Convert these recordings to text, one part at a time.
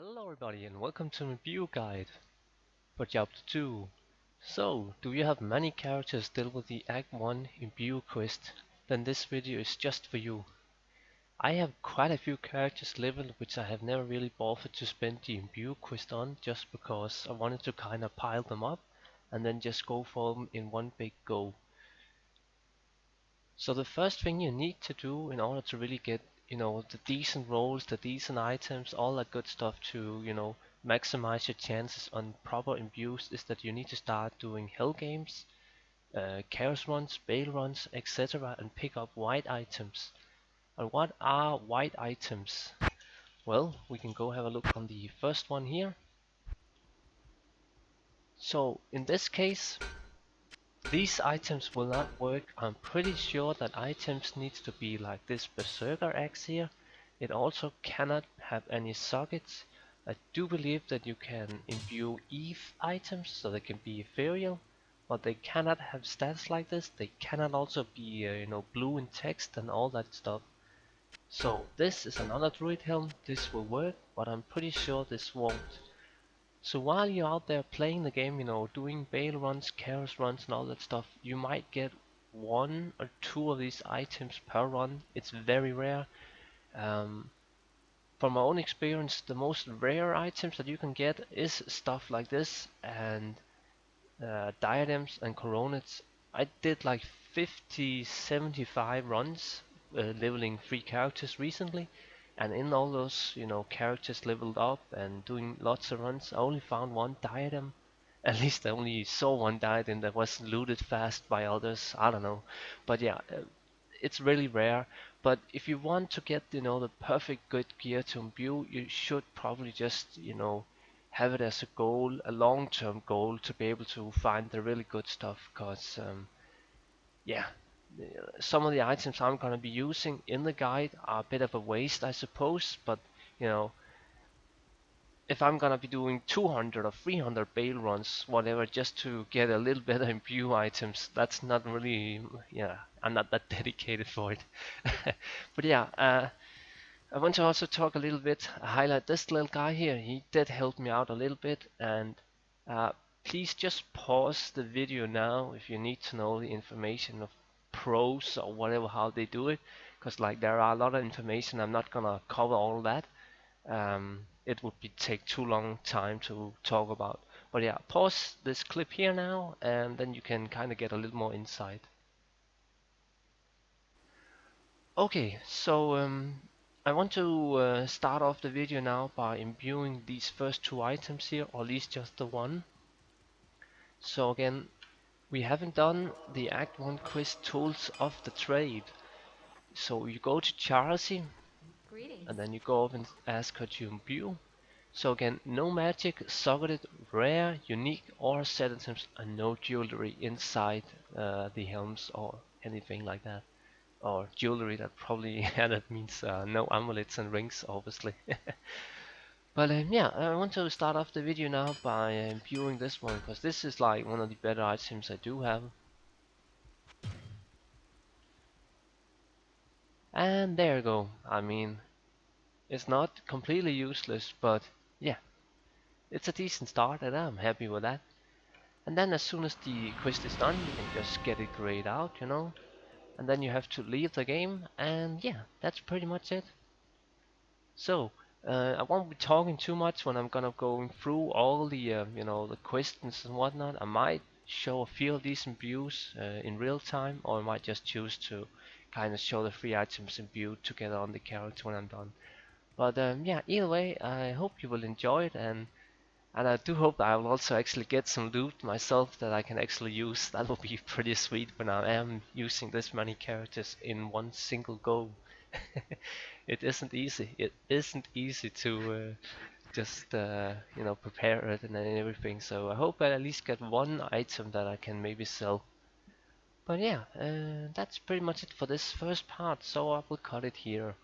Hello everybody and welcome to my view guide for Chapter 2. So, do you have many characters still with the Act 1 Imbue quest? Then this video is just for you. I have quite a few characters leveled which I have never really bothered to spend the Imbue quest on just because I wanted to kinda pile them up and then just go for them in one big go. So the first thing you need to do in order to really get, the decent rolls, the decent items, all that good stuff to, maximize your chances on proper imbues is that you need to start doing hell games, chaos runs, bale runs, etc. and pick up white items. And what are white items? Well, we can go have a look on the first one here. So in this case, these items will not work. I'm pretty sure that items needs to be like this berserker axe here. It also cannot have any sockets. I do believe that you can imbue ETH items so they can be ethereal, but they cannot have stats like this. They cannot also be blue in text and all that stuff. So this is another druid helm. This will work, but I'm pretty sure this won't. So while you're out there playing the game, doing bale runs, chaos runs and all that stuff, you might get one or two of these items per run. It's very rare. Um, from my own experience, the most rare items that you can get is stuff like this and diadems and coronates. I did like 50, 75 runs leveling 3 characters recently, and in all those, characters leveled up and doing lots of runs, I only found one diadem. At least I only saw one diadem that was looted fast by others. I don't know, but yeah, it's really rare. But if you want to get, the perfect good gear to imbue, you should probably just, have it as a goal, a long-term goal, to be able to find the really good stuff. Cause yeah, some of the items I'm gonna be using in the guide are a bit of a waste, I suppose. But you know, if I'm gonna be doing 200 or 300 bale runs, whatever, just to get a little better imbue items, that's not really, yeah, I'm not that dedicated for it. But yeah, I want to also talk a little bit, highlight this little guy here. He did help me out a little bit, and please just pause the video now if you need to know the information of pros or whatever, how they do it, because like there are a lot of information. I'm not gonna cover all that. It would take too long time to talk about. But yeah, pause this clip here now, and then you can kind of get a little more insight. Okay, so I want to start off the video now by imbuing these first two items here, or at least just the one. So again, we haven't done the Act 1 quest Tools of the Trade. So you go to Charity, and then you go up and ask her to imbue. So again, no magic, socketed, rare, unique, or set items, and no jewelry inside the helms or anything like that. Or jewelry, that probably yeah, that means no amulets and rings, obviously. But yeah, I want to start off the video now by viewing this one, because this is like one of the better items I do have. And there you go. I mean, it's not completely useless, but yeah, it's a decent start and I'm happy with that. And then as soon as the quest is done, you can just get it grayed out, and then you have to leave the game, and yeah, that's pretty much it. So, I won't be talking too much when I'm gonna going through all the, the questions and whatnot. I might show a few of these imbues in real time, or I might just choose to kind of show the free items imbued together on the character when I'm done. But yeah, either way, I hope you will enjoy it, and I do hope that I will also actually get some loot myself that I can actually use. That will be pretty sweet when I am using this many characters in one single go. It isn't easy. It isn't easy to just prepare it and everything. So I hope I at least get one item that I can maybe sell. But yeah, that's pretty much it for this first part. So I will cut it here.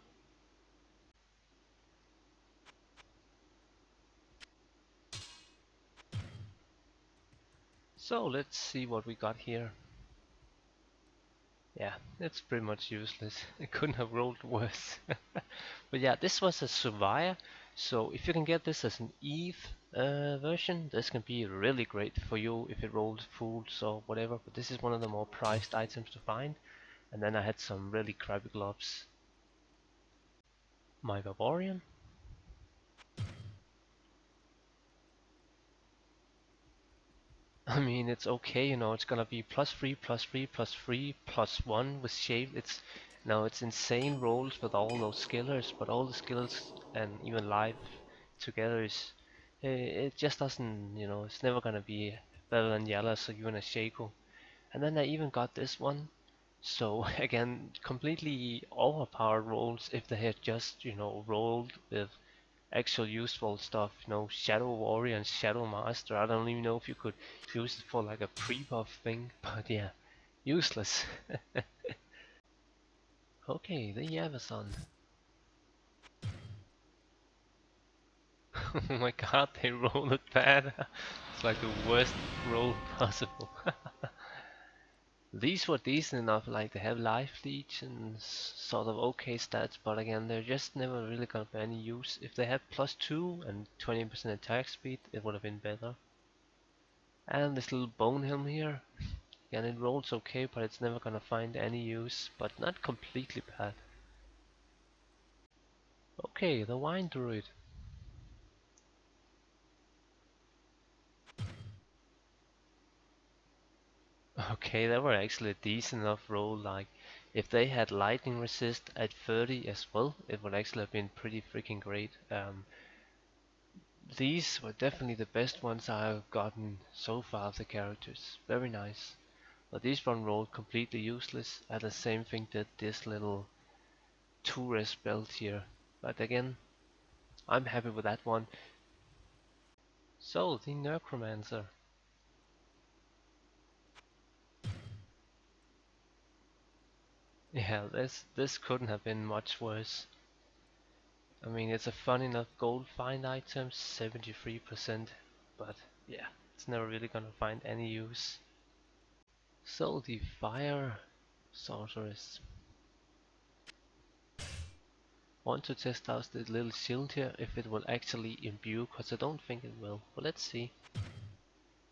So let's see what we got here. Yeah, it's pretty much useless. I couldn't have rolled worse. But yeah, this was a Surveyor. So if you can get this as an EVE version, this can be really great for you if it rolls fools or whatever, but this is one of the more prized items to find. And then I had some really crappy gloves. My Barbarian. I mean, it's okay, you know, it's gonna be +3, +3, +3, +1 with shave. It's insane rolls with all those skillers, but all the skills and even live together is, it just doesn't, you know, it's never gonna be better than Yalas or even a Shaco. And then I even got this one. So again, completely overpowered rolls if they had just, you know, rolled with actual useful stuff, you know, Shadow Warrior and Shadow Master. I don't even know if you could use it for like a pre-buff thing, but yeah, useless. Okay, the Yavazon. Oh my god, they rolled it bad. It's like the worst roll possible. These were decent enough, like they have life leech and sort of okay stats, but again, they're just never really gonna be any use. If they had +2 and 20% attack speed, it would have been better. And this little bone helm here, again, it rolls okay, but it's never gonna find any use, but not completely bad. Okay, the wine druid. Okay, that were actually a decent enough roll. Like, if they had lightning resist at 30 as well, it would actually have been pretty freaking great. These were definitely the best ones I've gotten so far of the characters. Very nice. But this one rolled completely useless, and the same thing did this little 2-res belt here. But again, I'm happy with that one. So, the Necromancer. Yeah, this couldn't have been much worse. I mean, it's a fun enough gold find item, 73%, but yeah, it's never really gonna find any use. So, the Fire Sorceress. Want to test out the little shield here, if it will actually imbue, because I don't think it will, but let's see.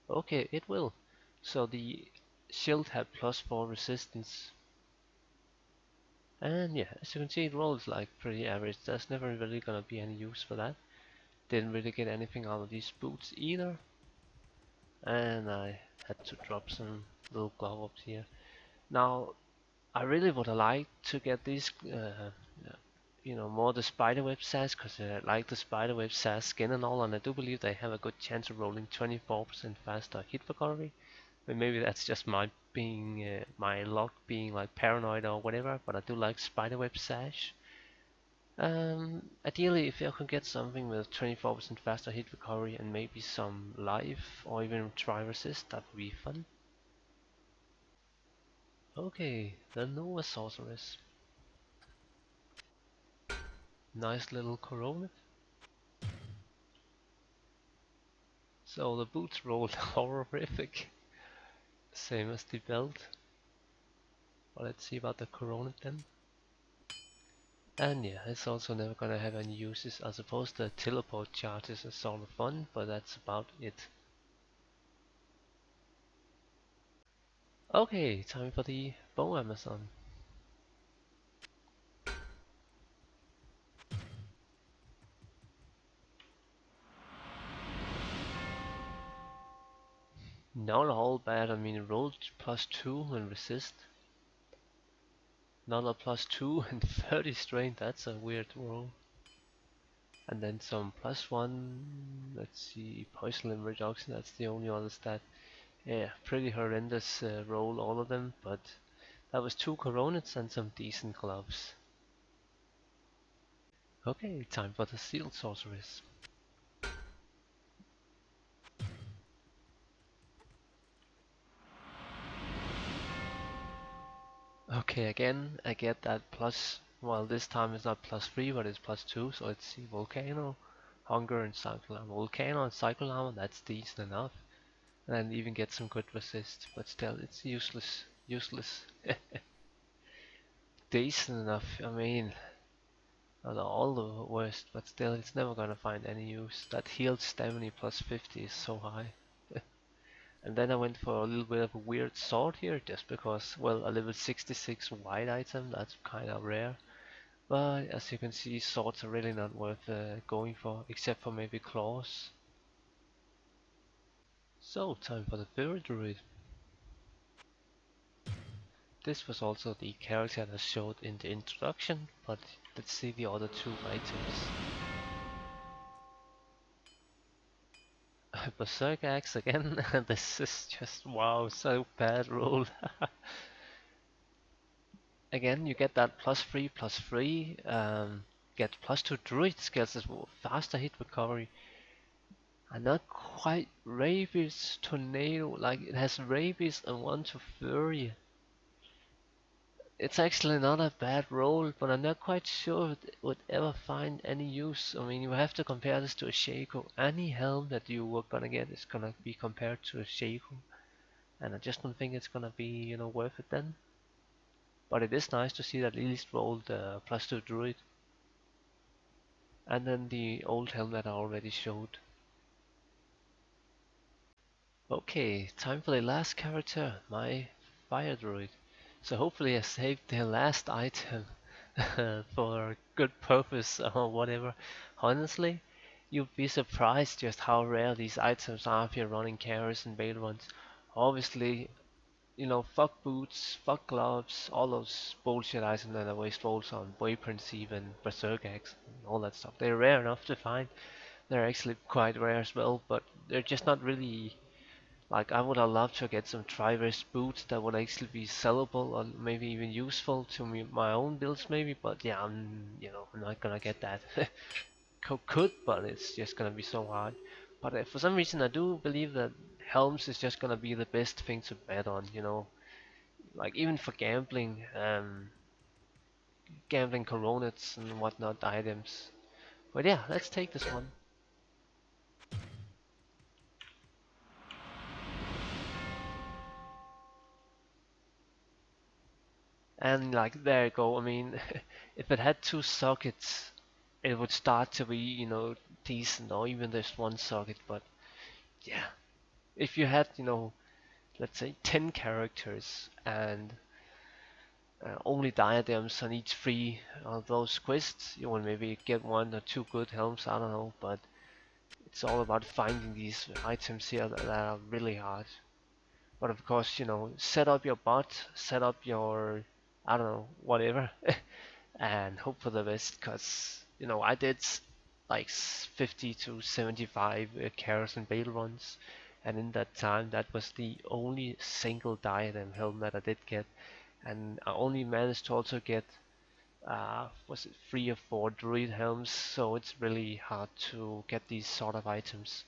Okay, it will. So the shield had +4 resistance. And yeah, as you can see, it rolls like pretty average. There's never really gonna be any use for that. Didn't really get anything out of these boots either. And I had to drop some little glove ups here. Now, I really would have liked to get these, you know, more the spiderweb sass, because I like the spiderweb sass skin and all, and I do believe they have a good chance of rolling 24% faster hit recovery. But maybe that's just my being my luck being like paranoid or whatever, but I do like spiderweb sash. Ideally, if I could get something with 24% faster hit recovery and maybe some life or even try resist, that would be fun. Okay, the Nova Sorceress. Nice little Coronet. So the boots rolled horrific. Same as the belt. But let's see about the Coronet then. And yeah, it's also never gonna have any uses. I suppose the teleport charges are sort of fun, but that's about it. Okay, time for the Bow Amazon. Not all bad, I mean it rolled +2 and resist. Not a +2 and 30 strain, that's a weird roll. And then some +1, let's see, poison reduction, that's the only other stat. Yeah, pretty horrendous roll, all of them, but that was 2 Coronets and some decent gloves. Okay, time for the Sealed Sorceress. Okay, again, I get that plus, well, this time it's not +3, but it's +2, so let's see, Volcano, Hunger, and Cycle Armor. Volcano and Cycle Armor, that's decent enough. And even get some good resist, but still, it's useless. Useless. Decent enough, I mean, all the worst, but still, it's never gonna find any use. That healed stamina plus 50 is so high. And then I went for a little bit of a weird sword here, just because, well, a level 66 white item, that's kind of rare. But as you can see, swords are really not worth going for, except for maybe claws. So, time for the fairy druid. This was also the character that I showed in the introduction, but let's see the other two items. Berserk Axe again. This is just wow, so bad roll. Again, you get that +3/+3, get +2 druid skills as well, faster hit recovery. And not quite rabies tornado, like it has rabies and 1 to fury. It's actually not a bad roll, but I'm not quite sure if it would ever find any use. I mean, you have to compare this to a Shaco. Any helm that you were gonna get is gonna be compared to a Shaco. And I just don't think it's gonna be, worth it then. But it is nice to see that at least rolled +2 druid. And then the old helm that I already showed. Okay, time for the last character, my fire druid. So hopefully I saved the last item for a good purpose or whatever. Honestly, you'd be surprised just how rare these items are if you're running Karis and Bale runs. Obviously, fuck boots, fuck gloves, all those bullshit items that I waste rolls on, weapons even, berserk axe, and all that stuff. They're rare enough to find. They're actually quite rare as well, but they're just not really, like, I would have loved to get some Triverse boots that would actually be sellable or maybe even useful to me, my own builds maybe, but yeah, I'm not gonna get that. Could, but it's just gonna be so hard. But for some reason I do believe that helms is just gonna be the best thing to bet on. Like even for gambling coronates and whatnot items. But yeah, let's take this one. And like there you go. I mean, if it had two sockets, it would start to be, decent, or even just one socket. But yeah, if you had, let's say 10 characters and only diadems on each three of those quests, you will maybe get one or two good helms. I don't know, but it's all about finding these items here that are really hard. But of course, set up your bot, set up your, I don't know, whatever, and hope for the best. Cause I did like 50 to 75 Karis and Bale runs, and in that time, that was the only single diadem helm that I did get, and I only managed to also get was it 3 or 4 druid helms, so it's really hard to get these sort of items.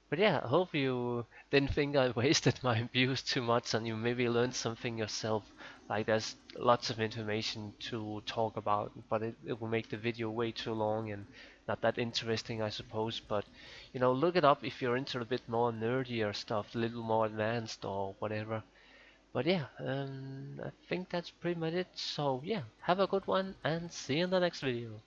But yeah, I hope you didn't think I wasted my views too much and you maybe learned something yourself. Like there's lots of information to talk about, but it will make the video way too long and not that interesting, I suppose. But look it up if you're into a bit more nerdier stuff, a little more advanced or whatever. But yeah, I think that's pretty much it. So yeah, have a good one and see you in the next video.